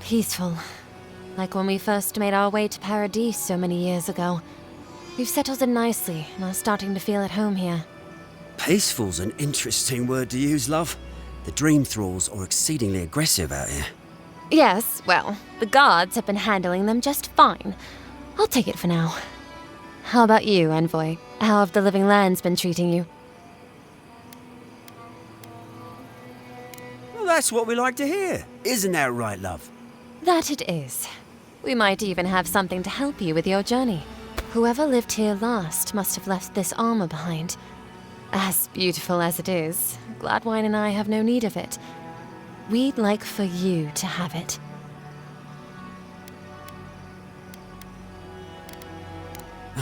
Peaceful. Like when we first made our way to Paradise so many years ago. We've settled in nicely and are starting to feel at home here. Peaceful's an interesting word to use, love. The dream thralls are exceedingly aggressive out here. Yes, well, the guards have been handling them just fine. I'll take it for now. How about you, Envoy? How have the living lands been treating you? Well, that's what we like to hear. Isn't that right, love? That it is. We might even have something to help you with your journey. Whoever lived here last must have left this armor behind. As beautiful as it is, Gladwine and I have no need of it. We'd like for you to have it.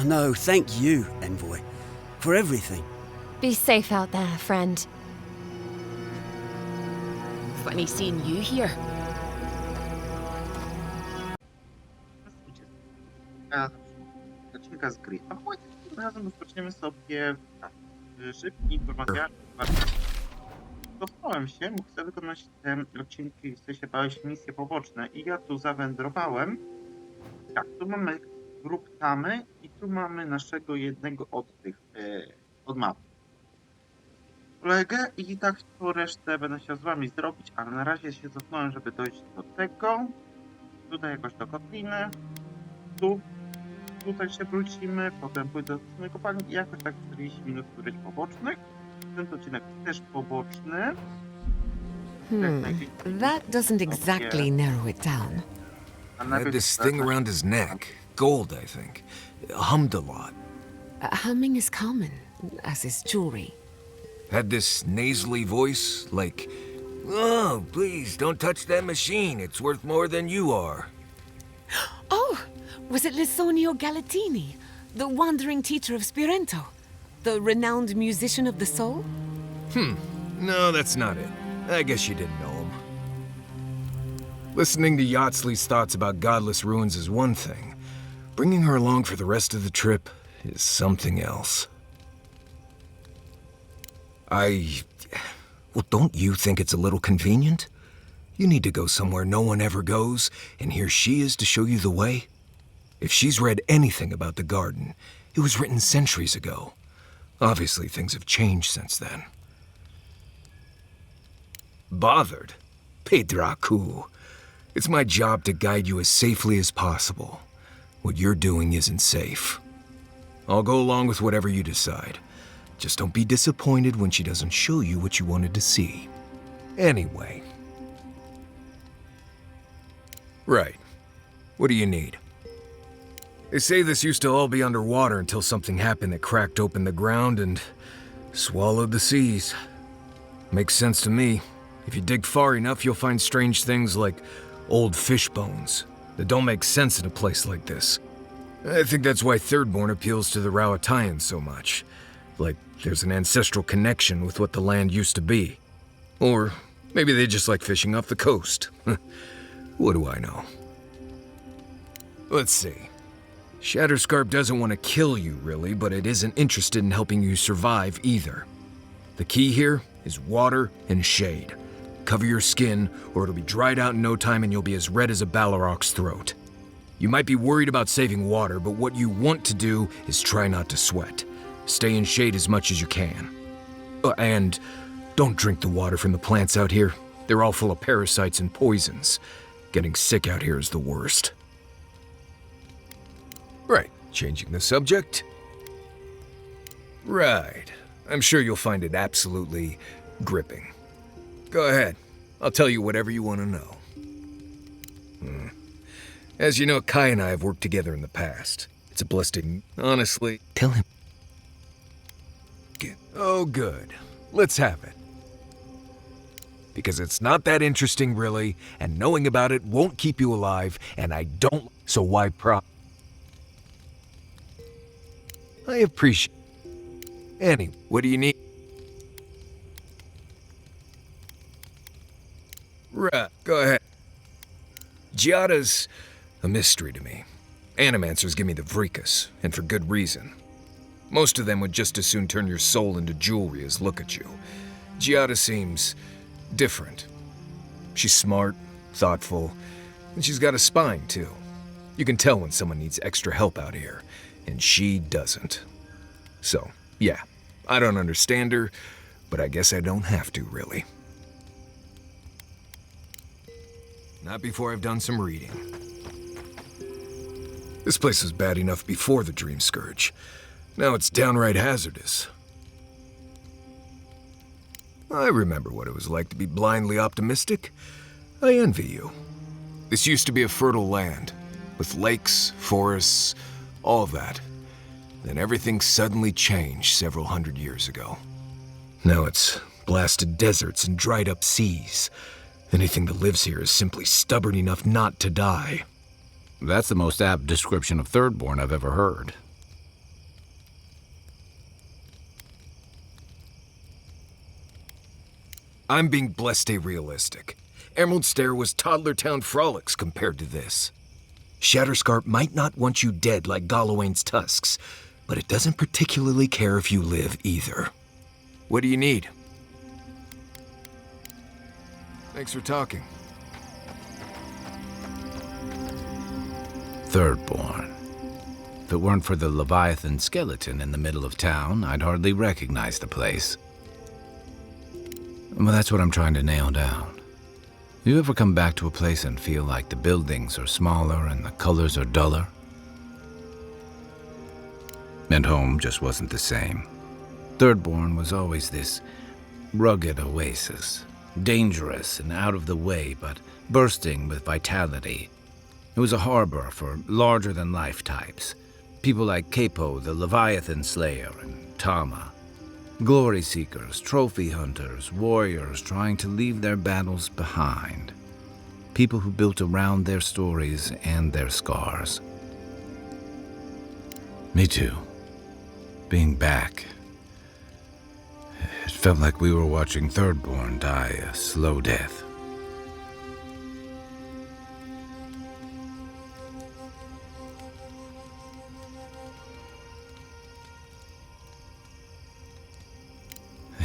No, thank you, Envoy, for everything. Be safe out there, friend. Funny seeing you here. Odcinka z gry. A choć tym razem rozpoczniemy sobie szybkie informacje. Cofnąłem się, bo chcę wykonać te odcinki, w sensie bałeś misje poboczne i ja tu zawędrowałem. Tak, tu mamy grup Tamy i tu mamy naszego jednego od tych, od mapy. Kolegę i tak to resztę będę chciał z wami zrobić, ale na razie się cofnąłem, żeby dojść do tego. Tutaj jakoś do kotliny. Tutaj się wrócimy, potem pójdę do samej kopalni i jakoś tak 40 minut któryś pobocznych. Ten odcinek też poboczny. That doesn't exactly narrow it down. Had this thing around his neck. Gold, I think. Hummed a lot. Humming is common, as is jewelry. Had this nasally voice, like, "Oh, please, don't touch that machine. It's worth more than you are." Oh, was it Lissonio Galatini, the wandering teacher of Spirento? The renowned musician of the soul? No, that's not it. I guess you didn't know him. Listening to Yatsley's thoughts about godless ruins is one thing. Bringing her along for the rest of the trip is something else. Well, don't you think it's a little convenient? You need to go somewhere no one ever goes, and here she is to show you the way? If she's read anything about the garden, it was written centuries ago. Obviously, things have changed since then. Bothered? Pedraku. It's my job to guide you as safely as possible. What you're doing isn't safe. I'll go along with whatever you decide. Just don't be disappointed when she doesn't show you what you wanted to see. Anyway. Right. What do you need? They say this used to all be underwater until something happened that cracked open the ground and swallowed the seas. Makes sense to me. If you dig far enough, you'll find strange things like old fish bones that don't make sense in a place like this. I think that's why Thirdborn appeals to the Rowatayans so much. Like there's an ancestral connection with what the land used to be. Or maybe they just like fishing off the coast. What do I know? Let's see. Shatterscarp doesn't want to kill you, really, but it isn't interested in helping you survive either. The key here is water and shade. Cover your skin, or it'll be dried out in no time and you'll be as red as a Balrog's throat. You might be worried about saving water, but what you want to do is try not to sweat. Stay in shade as much as you can. And don't drink the water from the plants out here. They're all full of parasites and poisons. Getting sick out here is the worst. Right, changing the subject. Right, I'm sure you'll find it absolutely gripping. Go ahead, I'll tell you whatever you want to know. As you know, Kai and I have worked together in the past. It's a blessing, honestly. Tell him. Oh, good. Let's have it. Because it's not that interesting, really, and knowing about it won't keep you alive, and I don't, so why I appreciate. Anyway, what do you need? Right, go ahead. Giada's a mystery to me. Animancers give me the Vrikas, and for good reason. Most of them would just as soon turn your soul into jewelry as look at you. Giada seems different. She's smart, thoughtful, And she's got a spine, too. You can tell when someone needs extra help out here, and she doesn't. So, yeah, I don't understand her, but I guess I don't have to, really. Not before I've done some reading. This place was bad enough before the Dream Scourge. Now it's downright hazardous. I remember what it was like to be blindly optimistic. I envy you. This used to be a fertile land, with lakes, forests, all of that. Then everything suddenly changed several hundred years ago. Now it's blasted deserts and dried up seas. Anything that lives here is simply stubborn enough not to die. That's the most apt description of Thirdborn I've ever heard. I'm being blessed realistic. Emerald Stair was Toddler Town frolics compared to this. Shatterscarp might not want you dead like Galawain's tusks, but it doesn't particularly care if you live either. What do you need? Thanks for talking. Thirdborn. If it weren't for the Leviathan skeleton in the middle of town, I'd hardly recognize the place. Well, that's what I'm trying to nail down. You ever come back to a place and feel like the buildings are smaller and the colors are duller? And home just wasn't the same. Thirdborn was always this rugged oasis, dangerous and out of the way, but bursting with vitality. It was a harbor for larger-than-life types, people like Capo, the Leviathan Slayer, and Tama. Glory seekers, trophy hunters, warriors trying to leave their battles behind. People who built around their stories and their scars. Me too. Being back. It felt like we were watching Thirdborn die a slow death.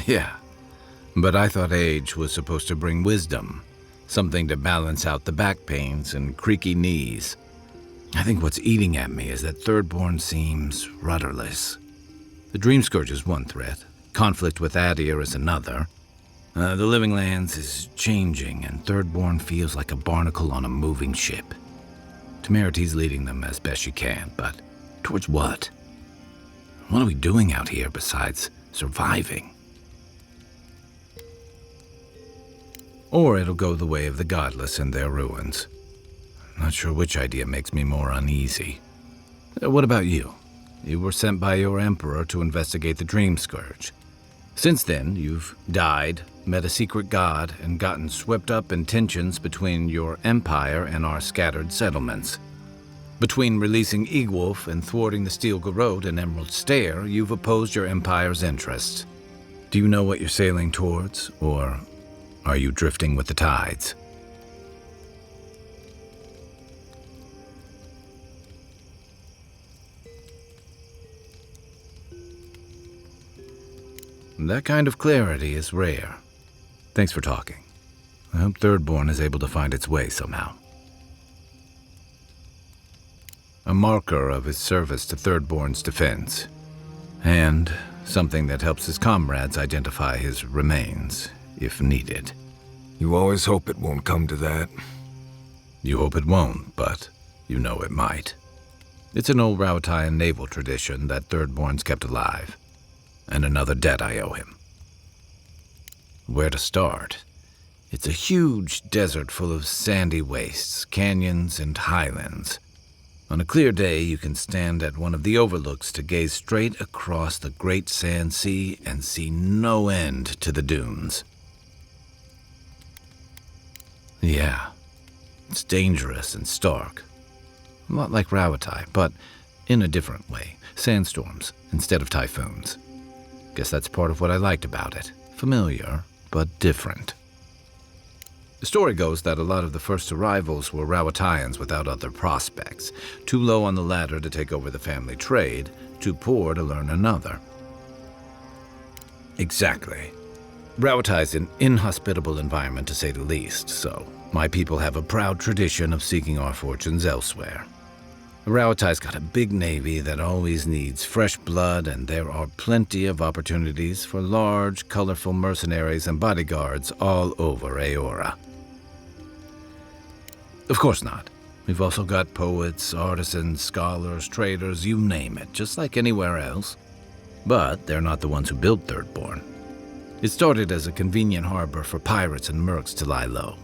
Yeah, but I thought age was supposed to bring wisdom, something to balance out the back pains and creaky knees. I think what's eating at me is that Thirdborn seems rudderless. The Dream Scourge is one threat, conflict with Adir is another. The Living Lands is changing, and Thirdborn feels like a barnacle on a moving ship. Temerity's leading them as best she can, but towards what? What are we doing out here besides surviving? Or it'll go the way of the godless and their ruins. Not sure which idea makes me more uneasy. What about you? You were sent by your emperor to investigate the Dream Scourge. Since then, you've died, met a secret god, and gotten swept up in tensions between your empire and our scattered settlements. Between releasing Egwolf and thwarting the Steel Garrote and Emerald Stair, you've opposed your empire's interests. Do you know what you're sailing towards, or are you drifting with the tides? That kind of clarity is rare. Thanks for talking. I hope Thirdborn is able to find its way somehow. A marker of his service to Thirdborn's defense, and something that helps his comrades identify his remains, if needed. You always hope it won't come to that. You hope it won't, but you know it might. It's an old Rauatayan naval tradition that Thirdborn's kept alive, and another debt I owe him. Where to start? It's a huge desert full of sandy wastes, canyons, and highlands. On a clear day, you can stand at one of the overlooks to gaze straight across the great sand sea and see no end to the dunes. Yeah, it's dangerous and stark. A lot like Rauatai, but in a different way. Sandstorms instead of typhoons. Guess that's part of what I liked about it. Familiar, but different. The story goes that a lot of the first arrivals were Rauataians without other prospects, too low on the ladder to take over the family trade, too poor to learn another. Exactly. Rauatai's an inhospitable environment to say the least, so My people have a proud tradition of seeking our fortunes elsewhere. Rauatai's got a big navy that always needs fresh blood, and there are plenty of opportunities for large, colorful mercenaries and bodyguards all over Aora. Of course not. We've also got poets, artisans, scholars, traders, you name it, just like anywhere else. But they're not the ones who built Thirdborn. It started as a convenient harbor for pirates and mercs to lie low.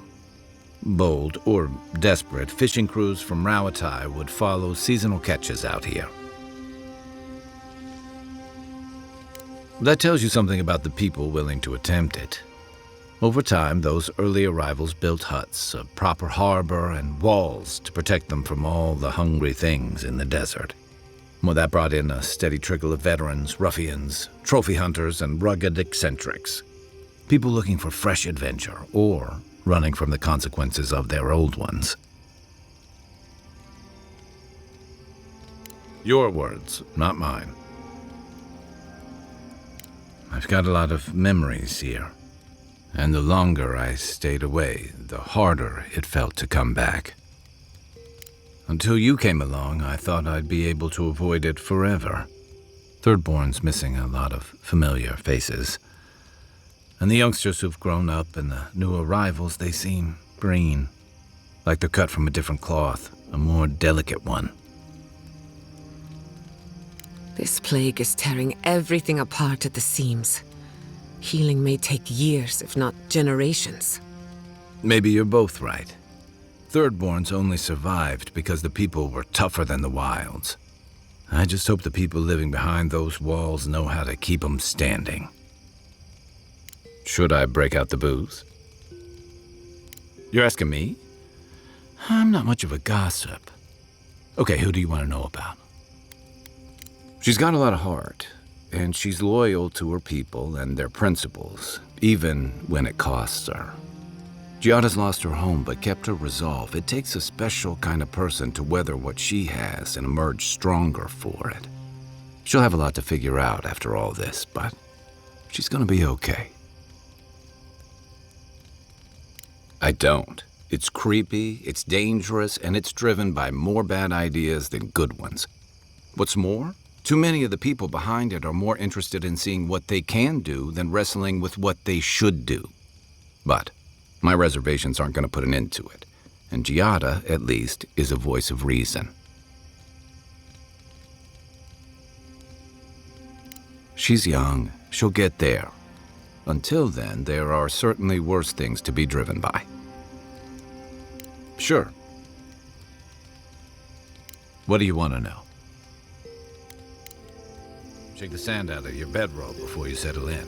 Bold, or desperate, fishing crews from Rauatai would follow seasonal catches out here. That tells you something about the people willing to attempt it. Over time, those early arrivals built huts, a proper harbor, and walls to protect them from all the hungry things in the desert. Well, that brought in a steady trickle of veterans, ruffians, trophy hunters, and rugged eccentrics. People looking for fresh adventure, or running from the consequences of their old ones. Your words, not mine. I've got a lot of memories here, and the longer I stayed away, the harder it felt to come back. Until you came along, I thought I'd be able to avoid it forever. Thirdborn's missing a lot of familiar faces. And the youngsters who've grown up and the new arrivals, they seem green. Like they're cut from a different cloth, a more delicate one. This plague is tearing everything apart at the seams. Healing may take years, if not generations. Maybe you're both right. Thirdborns only survived because the people were tougher than the wilds. I just hope the people living behind those walls know how to keep them standing. Should I break out the booze? You're asking me? I'm not much of a gossip. Okay, who do you want to know about? She's got a lot of heart, and she's loyal to her people and their principles, even when it costs her. Giada's lost her home, but kept her resolve. It takes a special kind of person to weather what she has and emerge stronger for it. She'll have a lot to figure out after all this, but she's gonna be okay. I don't. It's creepy, it's dangerous, and it's driven by more bad ideas than good ones. What's more, too many of the people behind it are more interested in seeing what they can do than wrestling with what they should do. But my reservations aren't going to put an end to it, and Giada, at least, is a voice of reason. She's young. She'll get there. Until then, there are certainly worse things to be driven by. Sure. What do you want to know? Shake the sand out of your bedroll before you settle in.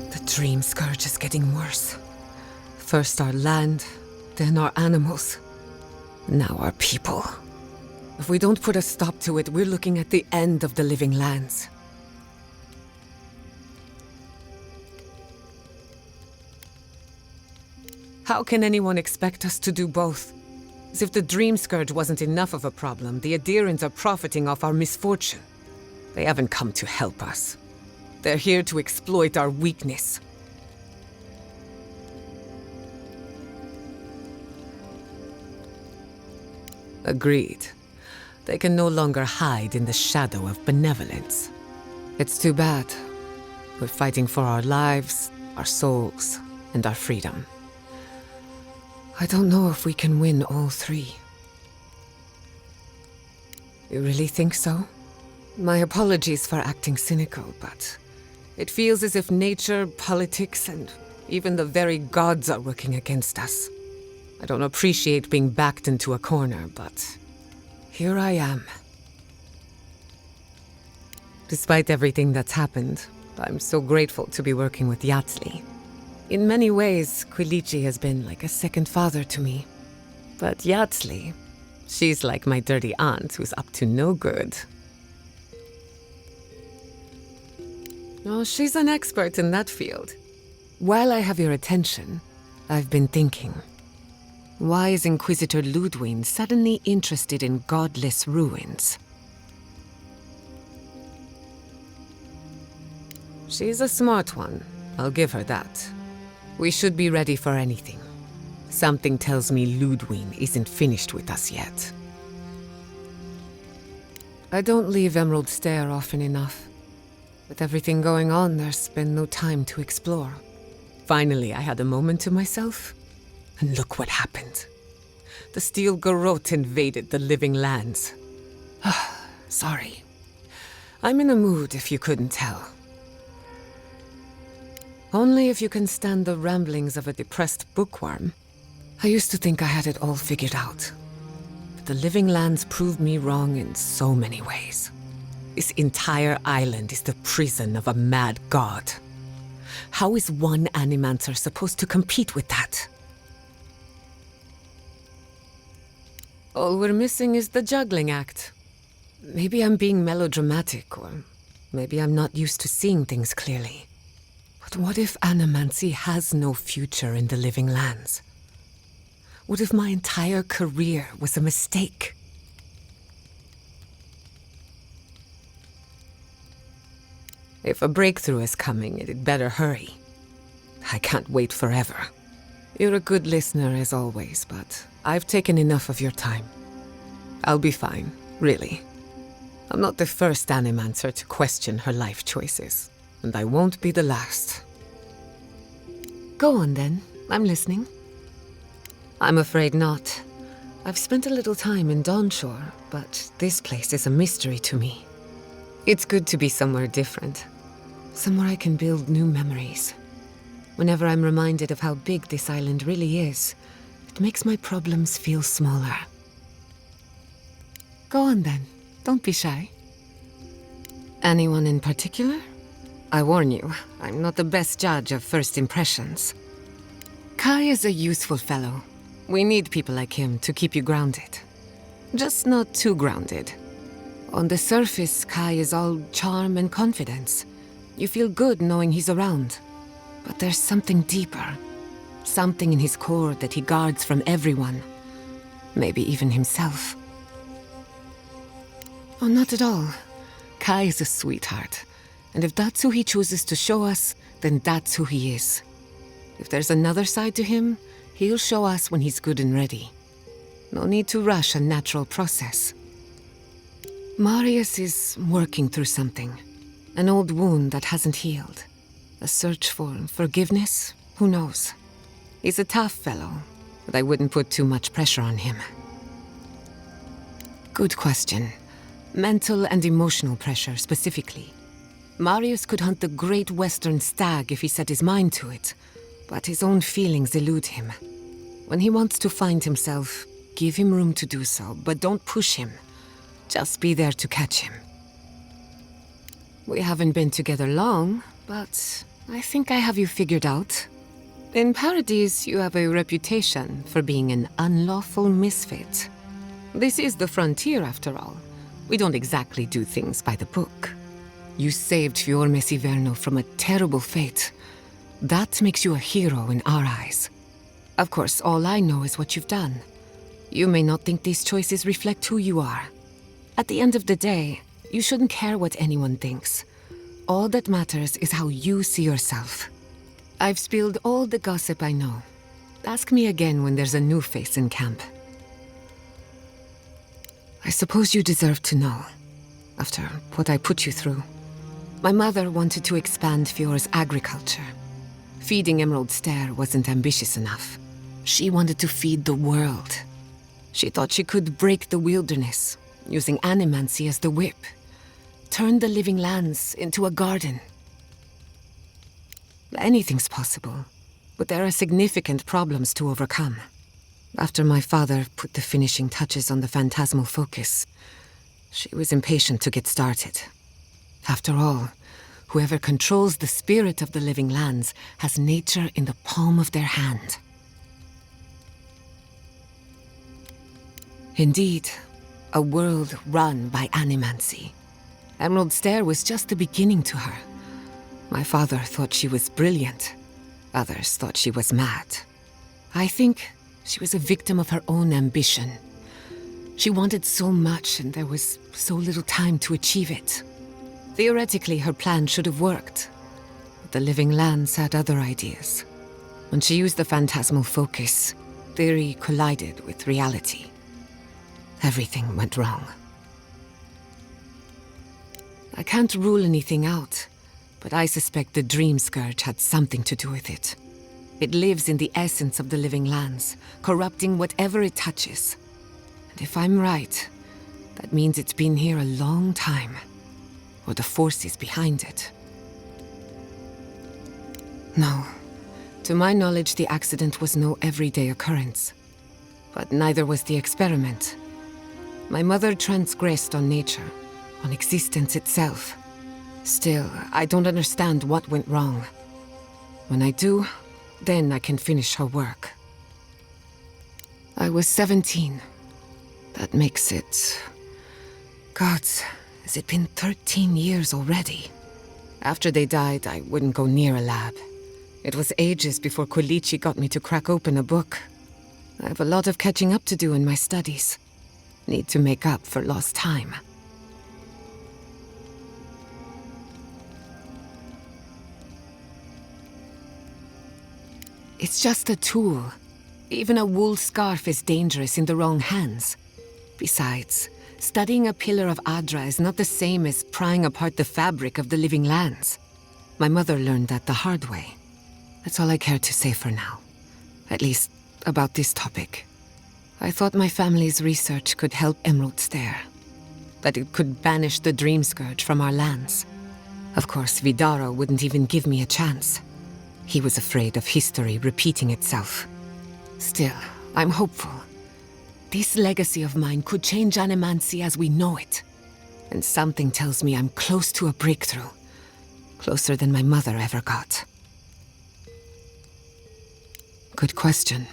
The dream scourge is getting worse. First our land, then our animals. Now our people. If we don't put a stop to it, we're looking at the end of the living lands. How can anyone expect us to do both? As if the dream scourge wasn't enough of a problem, the Adherents are profiting off our misfortune. They haven't come to help us. They're here to exploit our weakness. Agreed. They can no longer hide in the shadow of benevolence. It's too bad. We're fighting for our lives, our souls, and our freedom. I don't know if we can win all three. You really think so? My apologies for acting cynical, but it feels as if nature, politics, and even the very gods are working against us. I don't appreciate being backed into a corner, but here I am. Despite everything that's happened, I'm so grateful to be working with Yatsli. In many ways, Quilichi has been like a second father to me. But Yatsli, she's like my dirty aunt who's up to no good. Oh, she's an expert in that field. While I have your attention, I've been thinking. Why is Inquisitor Ludwig suddenly interested in godless ruins? She's a smart one, I'll give her that. We should be ready for anything. Something tells me Ludwig isn't finished with us yet. I don't leave Emerald Stair often enough. With everything going on, there's been no time to explore. Finally, I had a moment to myself, and look what happened. The Steel Garrote invaded the Living Lands. Sorry. I'm in a mood, if you couldn't tell. Only if you can stand the ramblings of a depressed bookworm. I used to think I had it all figured out. But the Living Lands proved me wrong in so many ways. This entire island is the prison of a mad god. How is one Animancer supposed to compete with that? All we're missing is the juggling act. Maybe I'm being melodramatic, or maybe I'm not used to seeing things clearly. But what if animancy has no future in the Living Lands? What if my entire career was a mistake? If a breakthrough is coming, it'd better hurry. I can't wait forever. You're a good listener as always, but I've taken enough of your time. I'll be fine, really. I'm not the first Animancer to question her life choices, and I won't be the last. Go on then, I'm listening. I'm afraid not. I've spent a little time in Dawnshore, but this place is a mystery to me. It's good to be somewhere different. Somewhere I can build new memories. Whenever I'm reminded of how big this island really is, it makes my problems feel smaller. Go on then. Don't be shy. Anyone in particular? I warn you, I'm not the best judge of first impressions. Kai is a useful fellow. We need people like him to keep you grounded. Just not too grounded. On the surface, Kai is all charm and confidence. You feel good knowing he's around. But there's something deeper. Something in his core that he guards from everyone. Maybe even himself. Oh, not at all. Kai is a sweetheart. And if that's who he chooses to show us, then that's who he is. If there's another side to him, he'll show us when he's good and ready. No need to rush a natural process. Marius is working through something. An old wound that hasn't healed. A search for forgiveness? Who knows? He's a tough fellow, but I wouldn't put too much pressure on him. Good question. Mental and emotional pressure, specifically. Marius could hunt the great western stag if he set his mind to it, but his own feelings elude him. When he wants to find himself, give him room to do so, but don't push him. Just be there to catch him. We haven't been together long, but I think I have you figured out. In Paradise, you have a reputation for being an unlawful misfit. This is the frontier, after all. We don't exactly do things by the book. You saved Fiormes Iverno from a terrible fate. That makes you a hero in our eyes. Of course, all I know is what you've done. You may not think these choices reflect who you are. At the end of the day, you shouldn't care what anyone thinks. All that matters is how you see yourself. I've spilled all the gossip I know. Ask me again when there's a new face in camp. I suppose you deserve to know, after what I put you through. My mother wanted to expand Fiore's agriculture. Feeding Emerald Stair wasn't ambitious enough. She wanted to feed the world. She thought she could break the wilderness, using animancy as the whip. Turn the Living Lands into a garden. Anything's possible, but there are significant problems to overcome. After my father put the finishing touches on the phantasmal focus, she was impatient to get started. After all, whoever controls the spirit of the Living Lands has nature in the palm of their hand. Indeed, a world run by animancy. Emerald Stair was just the beginning to her. My father thought she was brilliant. Others thought she was mad. I think she was a victim of her own ambition. She wanted so much, and there was so little time to achieve it. Theoretically, her plan should have worked. But the Living Lands had other ideas. When she used the phantasmal focus, theory collided with reality. Everything went wrong. I can't rule anything out, but I suspect the Dream Scourge had something to do with it. It lives in the essence of the living lands, corrupting whatever it touches. And if I'm right, that means it's been here a long time, or the forces behind it. No. To my knowledge, the accident was no everyday occurrence. But neither was the experiment. My mother transgressed on nature, on existence itself. Still, I don't understand what went wrong. When I do, then I can finish her work. I was 17. That makes it... Gods, has it been 13 years already? After they died, I wouldn't go near a lab. It was ages before Kolichi got me to crack open a book. I have a lot of catching up to do in my studies. Need to make up for lost time. It's just a tool. Even a wool scarf is dangerous in the wrong hands. Besides, studying a pillar of Adra is not the same as prying apart the fabric of the living lands. My mother learned that the hard way. That's all I care to say for now. At least, about this topic. I thought my family's research could help Emerald's there. That it could banish the Dream Scourge from our lands. Of course, Vidaro wouldn't even give me a chance. He was afraid of history repeating itself. Still, I'm hopeful. This legacy of mine could change Animancy as we know it. And something tells me I'm close to a breakthrough. Closer than my mother ever got. Good question.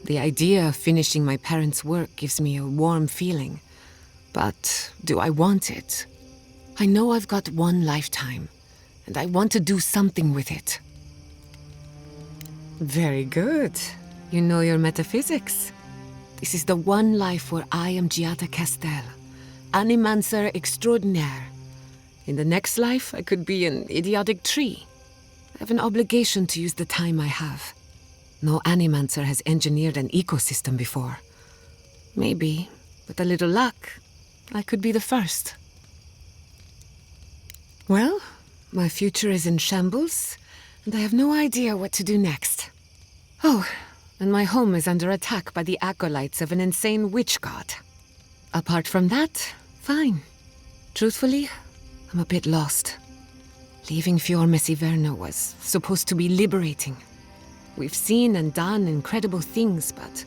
The idea of finishing my parents' work gives me a warm feeling. But do I want it? I know I've got one lifetime, and I want to do something with it. Very good. You know your metaphysics. This is the one life where I am Giada Castel, Animancer extraordinaire. In the next life, I could be an idiotic tree. I have an obligation to use the time I have. No Animancer has engineered an ecosystem before. Maybe, with a little luck, I could be the first. Well, my future is in shambles, and I have no idea what to do next. Oh, and my home is under attack by the acolytes of an insane witch god. Apart from that, fine. Truthfully, I'm a bit lost. Leaving Fior Messiverno was supposed to be liberating. We've seen and done incredible things, but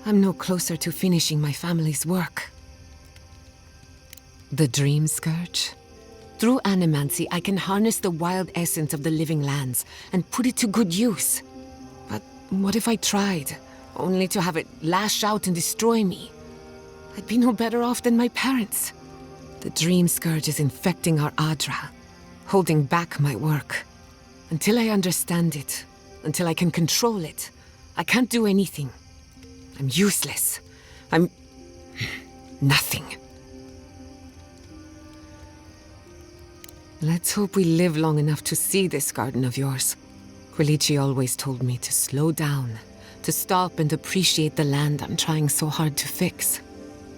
I'm no closer to finishing my family's work. The Dream Scourge? Through Animancy, I can harness the wild essence of the living lands and put it to good use. But what if I tried, only to have it lash out and destroy me? I'd be no better off than my parents. The Dream Scourge is infecting our Adra, holding back my work. Until I understand it, until I can control it, I can't do anything. I'm useless. I'm... nothing. Let's hope we live long enough to see this garden of yours. Kolichi always told me to slow down, to stop and appreciate the land I'm trying so hard to fix.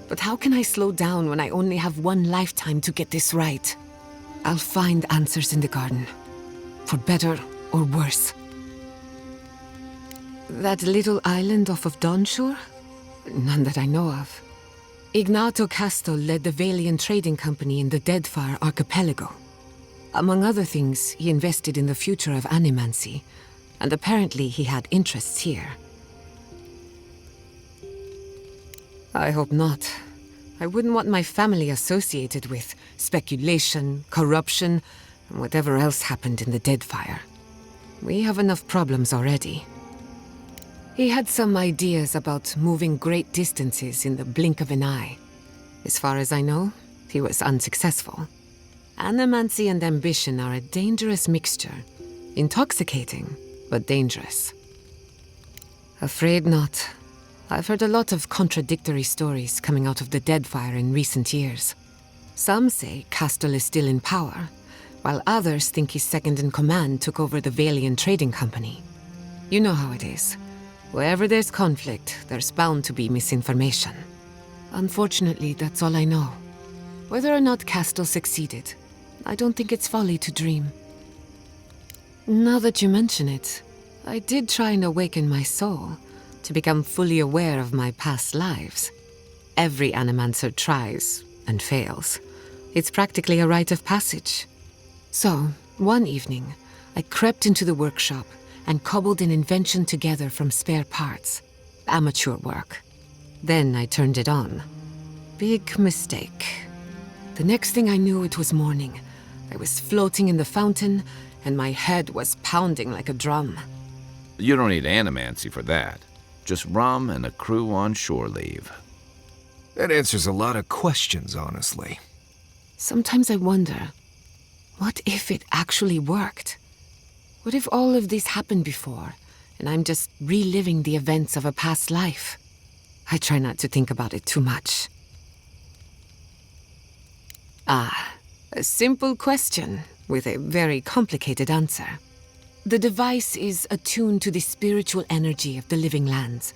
But how can I slow down when I only have one lifetime to get this right? I'll find answers in the garden, for better or worse. That little island off of Dawnshore? None that I know of. Ignato Casto led the Valian trading company in the Deadfire archipelago. Among other things, he invested in the future of Animancy, and apparently he had interests here. I hope not. I wouldn't want my family associated with speculation, corruption, and whatever else happened in the Deadfire. We have enough problems already. He had some ideas about moving great distances in the blink of an eye. As far as I know, he was unsuccessful. Animancy and ambition are a dangerous mixture. Intoxicating, but dangerous. Afraid not. I've heard a lot of contradictory stories coming out of the Deadfire in recent years. Some say Castle is still in power, while others think his second-in-command took over the Valian trading company. You know how it is. Wherever there's conflict, there's bound to be misinformation. Unfortunately, that's all I know. Whether or not Castle succeeded, I don't think it's folly to dream. Now that you mention it, I did try and awaken my soul to become fully aware of my past lives. Every animancer tries and fails. It's practically a rite of passage. So, one evening, I crept into the workshop and cobbled an invention together from spare parts. Amateur work. Then I turned it on. Big mistake. The next thing I knew, it was morning. I was floating in the fountain, and my head was pounding like a drum. You don't need animancy for that. Just rum and a crew on shore leave. That answers a lot of questions, honestly. Sometimes I wonder, what if it actually worked? What if all of this happened before, and I'm just reliving the events of a past life? I try not to think about it too much. Ah, a simple question with a very complicated answer. The device is attuned to the spiritual energy of the living lands,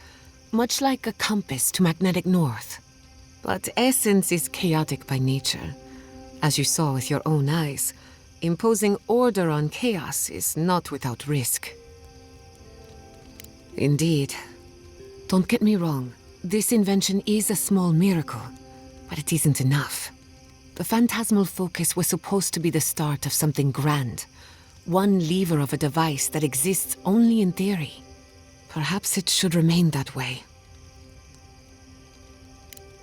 much like a compass to magnetic north. But essence is chaotic by nature. As you saw with your own eyes, imposing order on chaos is not without risk. Indeed. Don't get me wrong, this invention is a small miracle, but it isn't enough. The phantasmal focus was supposed to be the start of something grand, one lever of a device that exists only in theory. Perhaps it should remain that way.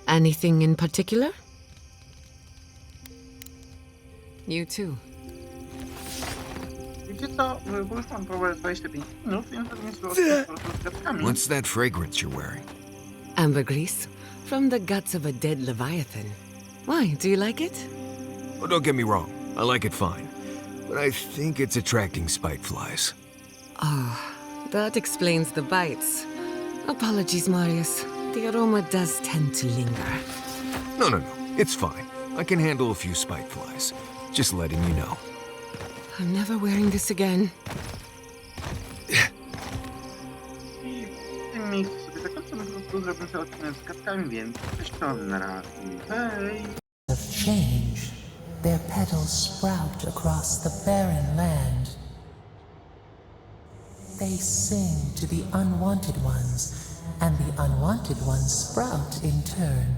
Anything in particular? You too. Wiecie co, bo już mam próbę 25 minut, więc pewnie po prostu z gadkami. What's that fragrance you're wearing? Ambergris, from the guts of a dead leviathan. Why, do you like it? Oh, don't get me wrong. I like it fine. But I think it's attracting spiteflies. Oh, that explains the bites. Apologies, Marius. The aroma does tend to linger. No. It's fine. I can handle a few spiteflies. Just letting you know. I'm never wearing this again. I w tym miejscu sobie zakończymy, po prostu zrobię sobie odcinek z gadkami, więc cześć, to na razie. Hej! Of change, their petals sprout across the barren land. They sing to the unwanted ones, and the unwanted ones sprout in turn.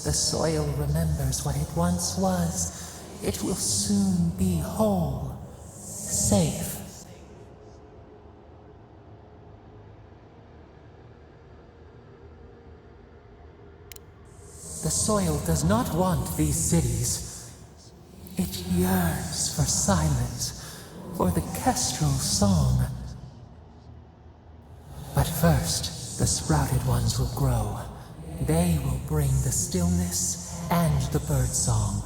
The soil remembers what it once was. It will soon be whole, safe. The soil does not want these cities. It yearns for silence, for the kestrel song. But first, the sprouted ones will grow. They will bring the stillness and the bird song.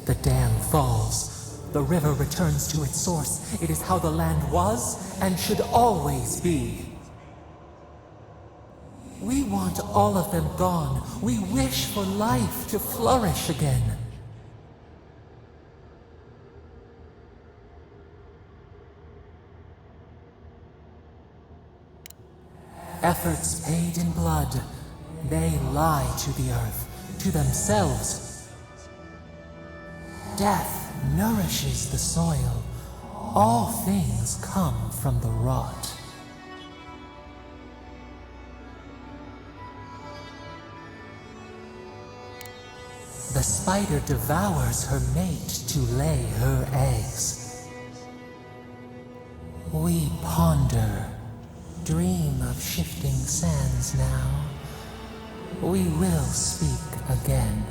The dam falls. The river returns to its source. It is how the land was and should always be. We want all of them gone. We wish for life to flourish again. Efforts paid in blood, they lie to the earth, to themselves. Death nourishes the soil. All things come from the rot. The spider devours her mate to lay her eggs. We ponder, dream of shifting sands now. We will speak again.